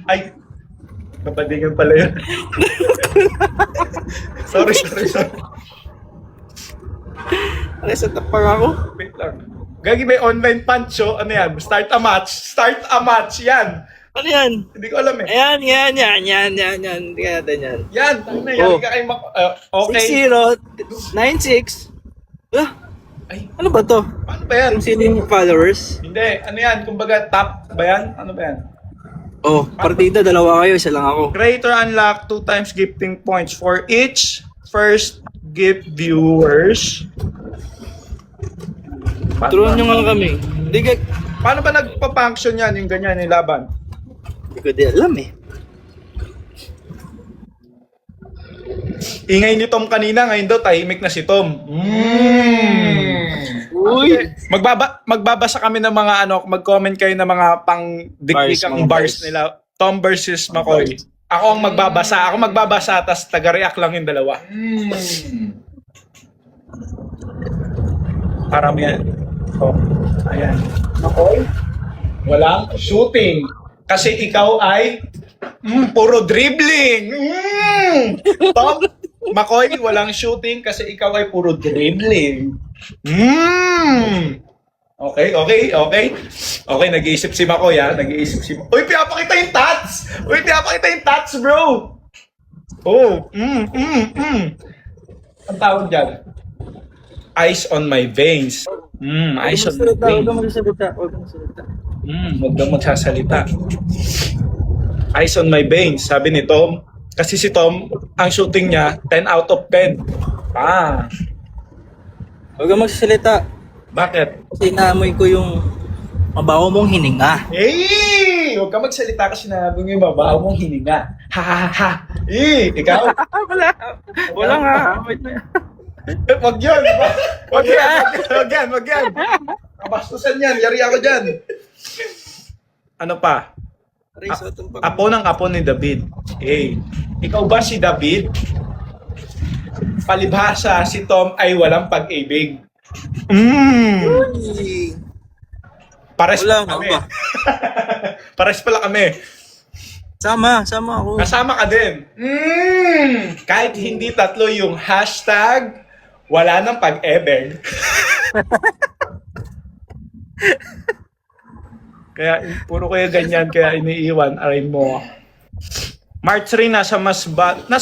Ay, kabadingan pala yun. sorry. Reset up pa ako. Wait lang. Gagi, may online punch, oh. Ano yan? Start a match. Yan. Ano yan? Hindi ko alam eh. Ayan, yan. Hindi ka natin yan. Yan. Ano yan? Oh. Ka kayo okay. 6096. Ah, Ay, ano ba to? paano ba yan? Kung sino yung followers? Hindi. Ano yan? Kumbaga, top ba yan? Ano ba yan? Oh, partida, dalawa kayo, isa lang ako. Creator unlock 2 times gifting points for each first gift viewers. Turuan nyo nga kami. Hindi ka... Paano ba nagpa-function yan, yung ganyan, yung laban? Hindi ko di alam eh. Ingay ni Tom kanina, ngayon daw tahimik na si Tom. Uy! Magbabasa kami ng mga mag-comment kayo ng mga pang-dikdikang Mga bars bars. nila. Tom versus McCoy. Ako ang magbabasa, tas taga-react lang yung dalawa. Parang yan. Oh, ayan. McCoy, walang shooting. Kasi ikaw ay puro dribbling. Tom, McCoy, walang shooting kasi ikaw ay puro dribbling. Okay. Okay, nag-iisip si McCoy, ha? Uy, pinapakita yung tats! Bro! Oh, Ang tawag dyan? Ice on my veins. Ice on my veins. Huwag kang magsalita. Huwag kang magsasalita. Ice on my veins, sabi ni Tom. Kasi si Tom, ang shooting niya, 10 out of 10. Huwag kang magsasalita. Bakit? Kasi naamoy ko yung mabaho mong hininga. Huwag kang magsalita kasi sinabi mo yung babaw mong hininga. Ha. Ikaw? Wala nga. Wait na. Wag yan. Kabastusan yan. Yari ako dyan. Ano pa? Apo ng apo ni David. Ikaw ba si David? Palibhasa, si Tom ay walang pag-ibig. Pares Wala pala kami. nga ba? Pares pala kami. Sama ako. Kasama ka din. Kahit hindi tatlo yung hashtag, wala nang pag-ebeg. Kaya puro kayo ganyan, kaya iniiwan, aray mo. March 3, nasa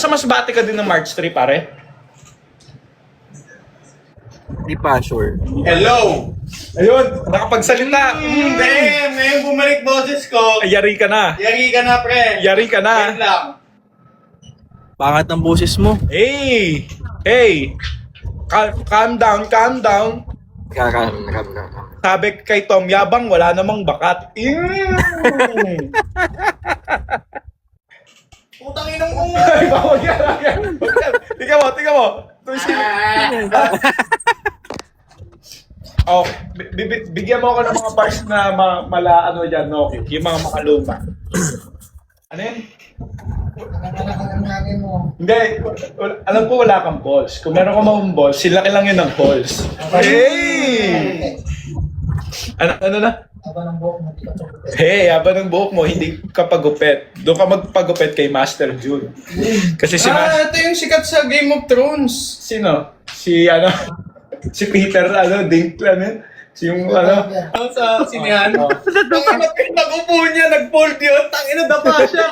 Masbate ka din ng March 3, pare? Di pa sure. Hello! Ayun, nakapagsalita. Ngayon bumalik boses ko. Ay, yari ka na. Yari ka na, pre. Yari ka na. Wait lang. Pangat ng boses mo. Hey! Calm down. Kakam. Sabi kay Tom, yabang, wala namang bakat. Putang inang mo. Ay, bawal yan. Tingnan mo. Oh, bigyan mo ako ng mga bars na ano dyan, no? Yung mga makaluma. Ano yan? Hindi, alam ko wala kang balls. Kung meron ka mga balls, silaki lang yun ng balls. Hey! Ano na? Haba ng buhok mo. Haba ng buhok mo, hindi ka pagupit. Doon ka magpagupit kay Master June. Kasi si Ito yung sikat sa Game of Thrones. Sino? Si Peter, Dinklage, si yung Sa sinihan. Nagupo niya, nag-fold yun. Tangina, dapa siya.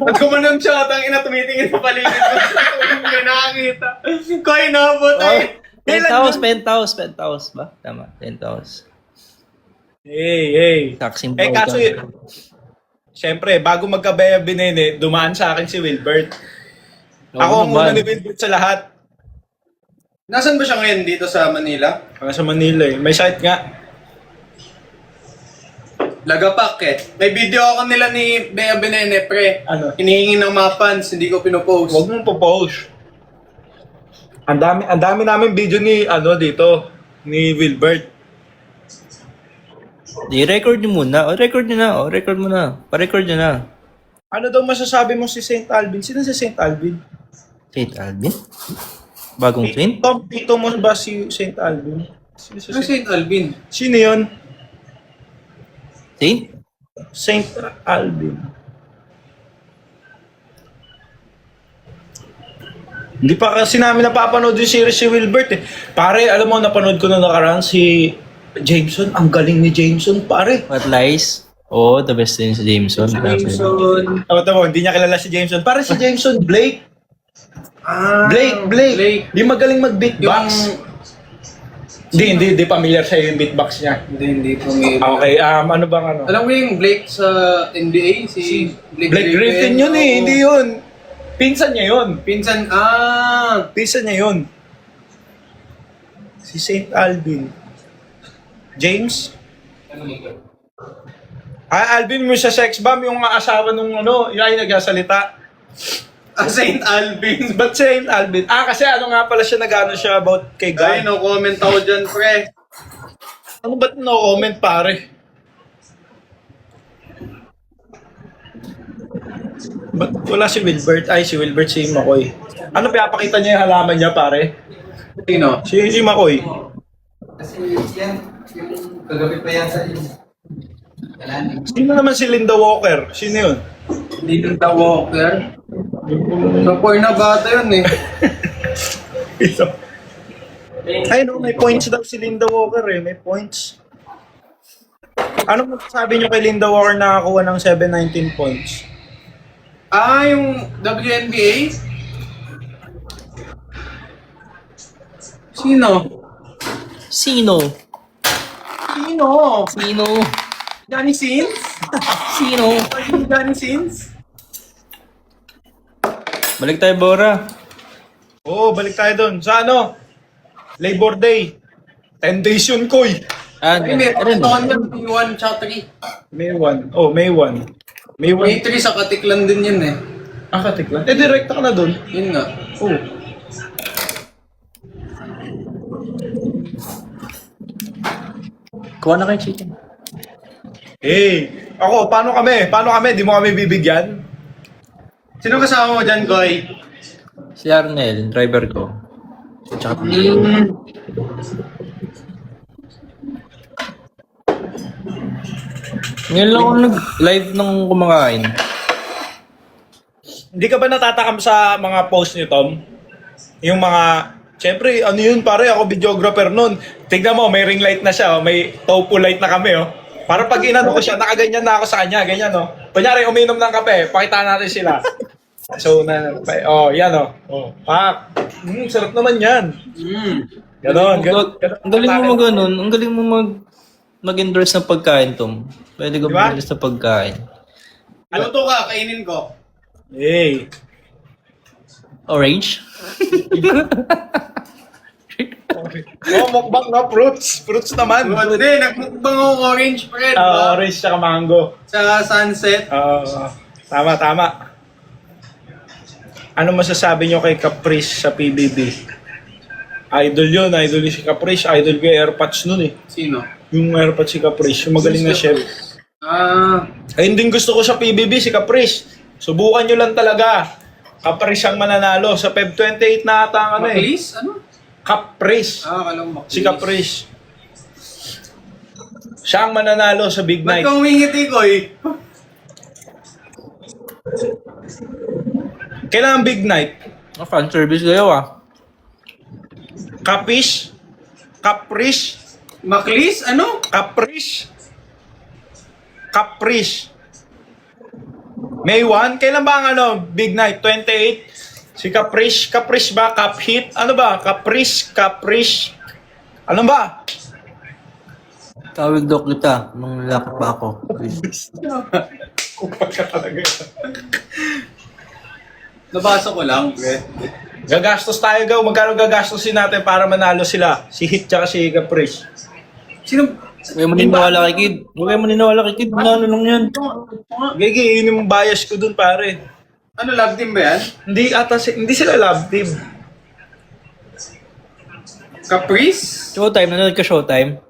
Nagkumanom siya, tangina, tumitingin sa paligid. May nakakita. Koy, nabot ay. Penthouse ba? Tama, penthouse. Hey. Taksim Kaso siyempre, bago magkabaya binene, dumaan sa akin si Wilbert. Ako ang una ni Wilbert sa lahat. Nasaan ba siya ngayon dito sa Manila? Sa Manila eh. May site nga. Lagapak eh. May video ako nila ni Bea Benene, pre. Ano? Hinihingi ng mga fans, hindi ko pinopost. Huwag mong popost. Ang dami namin video ni ni Wilbert. I-record nyo muna. Record mo na. Pa-record nyo na. Ano daw masasabi mo si St. Alvin? Sino si St. Alvin? Saint Alvin? Bagong saint? Tom, tito mo ba si St. Alvin? Ano St. Alvin? Sino yun? Saint? Saint Alvin. Hindi pa kasi namin napapanood yung series si Wilbert eh. Pare, alam mo, napanood ko na nakaraan si Jameson. Ang galing ni Jameson, pare. What lies? Oo, the best din si Jameson. Jameson. Tama, hindi niya kilala si Jameson. Pare si Jameson, Blake. Blake. Di magaling mag-beatbox. Hindi familiar sa'yo yung beatbox niya. Hindi familiar. Okay, ano bang ano? Alam mo yung Blake sa NBA? Si Blake Griffin yun eh, hindi yun. Pinsan niya yun. Pinsan Pinsan niya yun. Si Saint Alvin. James? Alvin mo sa sex bomb, yung asawa nung ano, yung ay nagsasalita. Saint Alvin. Ba't Saint Alvin? Kasi ano nga pala siya, nag-ano siya about kay Ay, God. no comment ako dyan, pre. Ano ba't no comment, pare? Ba't wala si Wilbert? Ay, si Wilbert, si McCoy. Ano, pinapakita niya yung halaman niya, pare? Sino? Si McCoy. Kasi yan, yung kagabi pa yan sa inyo. Wala na. Sino naman si Linda Walker? Sino yun? Linda Walker. Sa na bata yun eh. Ay no, may points daw si Linda Walker eh. May points. Ano sabi niyo kay Linda Walker nakakuha ng 719 points? Yung WNBA? Sino? Sino? Sino? Sino? Johnny Sins? Sino? Johnny Sins? Balik tayo, Bora. Oo, balik tayo doon. Sa ano? Labor Day. 10 days yun, Koy. Ay, may Tonya, May 1 tsaka 3. May 1. Oh, May 1. May 1. May 3 sa Katiklan din yun eh. Katiklan. Direct ka na doon. Yun nga. Oh. Kuha na kayo chicken. Ako, paano kami? Di mo kami bibigyan? Sino kasama mo dyan, Goy? Si Arnel, driver ko. Tsaka ngayon lang ako nag-live ng kumakain. Hindi ka ba natatakam sa mga post ni Tom? Yung mga, syempre, ano yun pare, ako videographer nun. Tignan mo, may ring light na siya, may topo light na kami, oh. Para pag inano ko siya, nakaganyan na ako sa kanya, ganyan, oh. Kunyari, uminom ng kape, pakita natin sila. So, yan, oh. Pak. Sarap naman yan. Ganon. Ang galing mo mag ganun, ang galing mo mag-endorse ng pagkain, Tom. Pwede ko Diba? mag-endorse ng pagkain. Luto ka, kainin ko. Orange? Mukbang na fruits. Fruits naman. Hindi, nagmukbang ako orange bread. Diba? Orange tsaka mango. Sa sunset. Tama. Ano masasabi nyo kay Caprice sa PBB? Idol yun si Caprice. Idol ko yung AirPods nun eh. Sino? Yung AirPods si Caprice, yung magaling na chef. Ayun din gusto ko sa PBB, si Caprice. Subukan nyo lang talaga. Caprice ang mananalo. Sa Feb 28 na ata ang ano eh. Maclis? Ano? Caprice. Kala mo Maclis. Si Caprice. Siya ang mananalo sa Big Ba't Night. ka umingiti ko eh? Kailangan Big Night. Fan service kayo Caprice. Maclis? Ano? Caprice. May 1? Kailan ba ang Big Night? 28? Si Caprice ba? Cap Hit? Ano ba? Caprice. Ano ba? Tawag daw kita nung lalaki pa ako. Kupag ka talaga. Nabasa ko lang. Gagastos tayo, magkano gagastosin natin para manalo sila? Si Hit tsaka si Caprice. Sino? Huwag kayo maniniwala kay Kid. Manalo lang yan. Gigi, yun yung bias ko dun, pare. Ano, love team ba yan? Hindi sila love team. Caprice? Showtime, nanonood ka Showtime?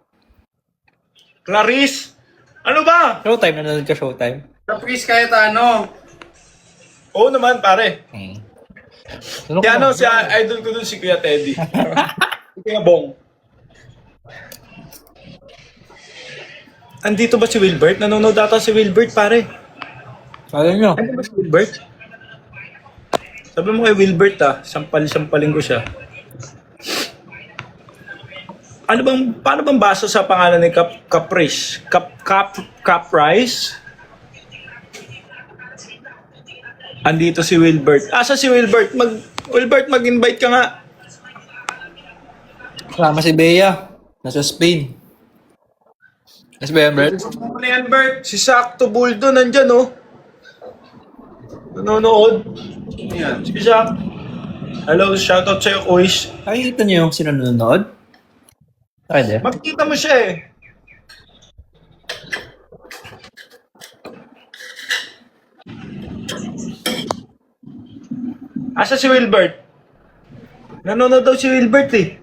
Clarice? Ano ba? Showtime, nanonood ka Showtime? Caprice kahit ano. Oo naman, pare. Ano Si idol ko dun si Kuya Teddy. Si Kuya Bong. Andito ba si Wilbert? Nanonood ata si Wilbert, pare. Kaya nyo. Ano ba si Wilbert? Sabi mo kay Wilbert sampal-sampalin ko siya. Paano bang basa sa pangalan ni Caprice? Caprice? Andito si Wilbert. Asa si Wilbert? Wilbert, mag-invite ka nga. Kasama si Bea. Nasa Spain. Nasa Bea, Brett? Ano yan, Bert? Si Sakto Buldo nandyan, oh. Nanonood. Ano yan? Si Sak. Hello, shoutout sa'yo, Kuis. Nakikita niyo yung sino nanonood? Pwede. Makikita mo siya eh. Asa si Wilbert? Nanonood daw si Wilbert eh.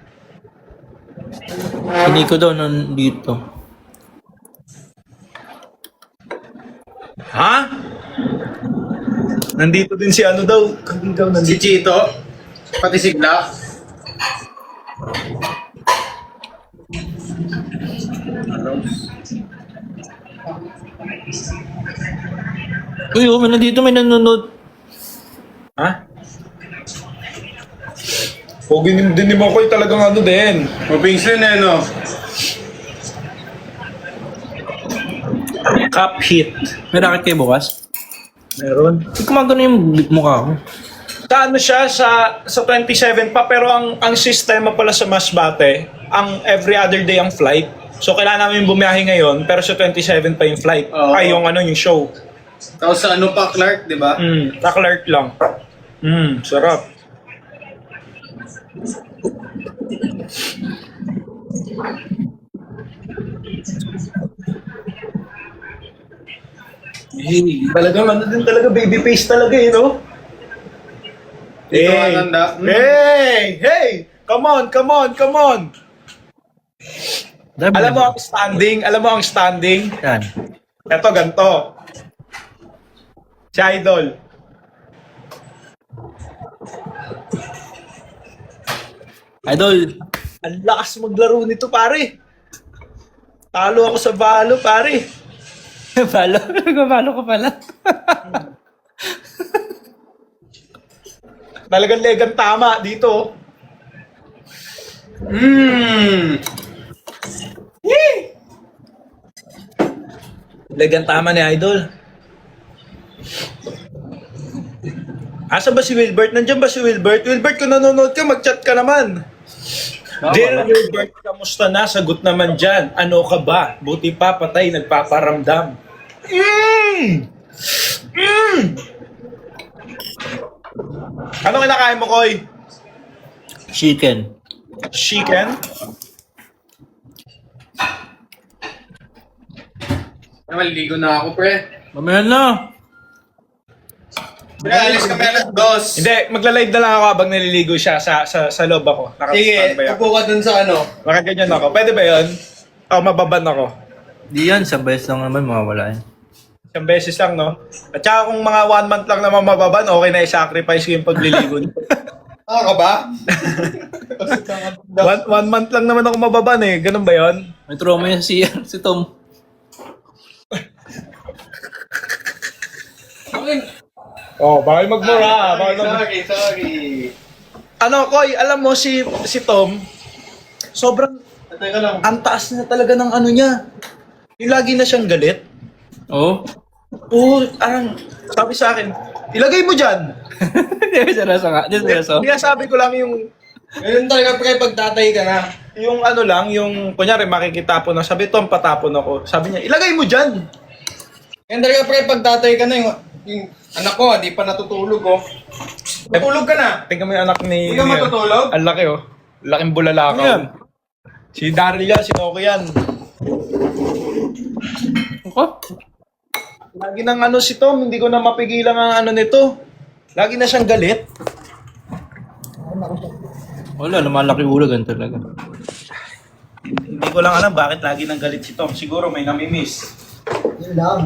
Hindi ko daw nandito. Ha? Nandito din si ano daw. Hindi daw Si nandito. Chito? Pati si Black? Uy, may nandito, may nanonood. Ha? Pogi din mo ko talagang ano din. Mabingsin eh, no? Cup hit. May racket kayo bukas? Meron. Hindi kumagano yung mukha ko. Sa ano siya sa 27 pa pero ang sistema pala sa Masbate, ang every other day ang flight. So kailangan namin bumiyahe ngayon pero sa 27 pa yung flight. Oo. Ay yung ano yung show. Tapos sa ano pa, Clark, di ba? Taklart lang. Sarap. Hey, talagang ano din talaga baby face talaga eh, no? Dito ka nanda. Hey! Come on! Alam mo ang standing? Yan. Ito, ganito. Si Idol. Idol. Ang lakas maglaro nito, pare. Talo ako sa balo, pare. Follow? Nag-follow ko pala. Talagang legang tama dito. Legang tama ni Idol. Asa ba si Wilbert? Nandiyan ba si Wilbert? Wilbert, kung nanonood ka, mag-chat ka naman. Dear Wilbert, kamusta na? Sagot naman dyan. Ano ka ba? Buti pa, patay, nagpaparamdam. Ano kinakain mo, Koy? Chicken. Chicken? Maliligo na ako, pre. Mamaya na. Pre, alis kami alas 2. Hindi, magla-live na lang ako habang naliligo siya sa loob ako. Sige, Nakapagpapay ako. upo ka dun sa ano. Nakaganyan ako. Pwede ba yun? O, mababan ako. Di yan, sa best lang naman mawawala yan. Isang beses lang, no? At saka kung mga 1 month lang naman mababan, okay na i-sacrifice ko yung pagliligo. Ka ba? 1 month lang naman ako mababan eh. Ganun ba yun? May trauma yan si Tom. Oh, bakal magmura. Sorry. Ano, Koy, alam mo si Tom, sobrang Teka lang. ang taas na talaga ng ano niya. Yung lagi na siyang galit. Oo. Oo, sabi sa akin, ilagay mo dyan. Di ba seryoso nga? Di ba seryoso? Kaya sabi ko lang yung Ganun talaga, pre, pag tatay ka na. yung ano lang, yung kunyari makikitapon na, sabi Tom, patapon ako. Sabi niya, ilagay mo dyan. Ganun talaga, pre, pag tatay ka na, yung anak ko, di pa natutulog, oh. Matulog ka na. Tingnan mo yung anak ni... Hindi ka matutulog? Ang laki, oh. Laking bulalakaw. Ano yan? Si Daryl yan, si Noco yan. Ako? Lagi nang ano si Tom, hindi ko na mapigilan ang ano nito. Lagi na siyang galit. Wala, lumalaki ulo, ganun talaga. Hindi ko lang alam bakit lagi nang galit si Tom. Siguro may namimiss. Yun lang.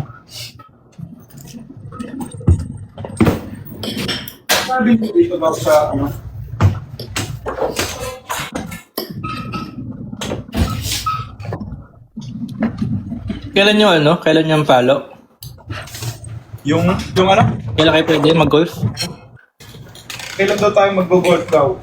Sabi mo dito ba sa ano? Kailan yung ano? Kailan yung palo? Yung ano? Kailan kayo pwede mag-golf? Kailan daw tayo mag-golf daw?